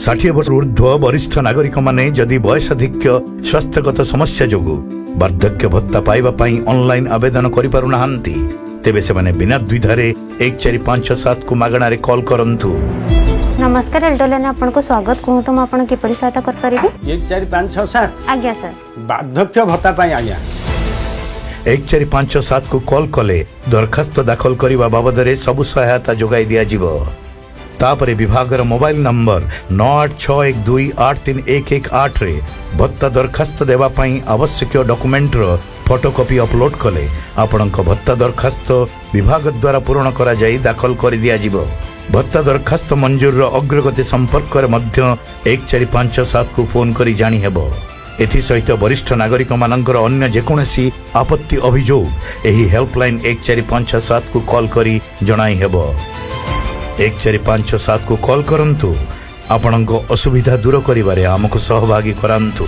60 वर्ष ऊर्ध्व वरिष्ठ नागरिक माने जदि वयसाधिक्य स्वास्थ्यगत समस्या जोगु वार्धक्य भत्ता पाइबा पई ऑनलाइन आवेदन करि पारु नाहंती तेबे से माने बिना द्विधारे 1457 को मागणारे कॉल करंतु। नमस्कार एल्डोलाने आपन को स्वागत कहूँ तो आपन की सहायता कर पारिबे 1457 आज्ञा सर वार्धक्य भत्ता पाई आज्ञा 1457 को कॉल कले दरखास्त दाखल करने बाबद सबु सहायता जोगाई दिया जिवो। तापरे विभागर मोबाइल नंबर 9861283118 रे भत्ता दरखास्त देवा पई आवश्यक डॉक्यूमेंट रो फोटोकॉपी अपलोड कले आपणक भत्ता दरखास्त विभाग द्वारा पूर्ण करा जाई दाखल कर दिया जिवो। भत्ता दरखास्त मंजूर रो अग्रगति संपर्क रे मध्य 1457 को फोन करी जानी हेबो। एथि सहित वरिष्ठ नागरिक मानकर अन्य जेकोसी आपत्ति अभियोग एही हेल्पलाइन 1457 को कॉल करी जणाई हेबो। 1457 को कॉल करंतु आपणक असुविधा दूर करिवारे आमको सहभागी करांतु।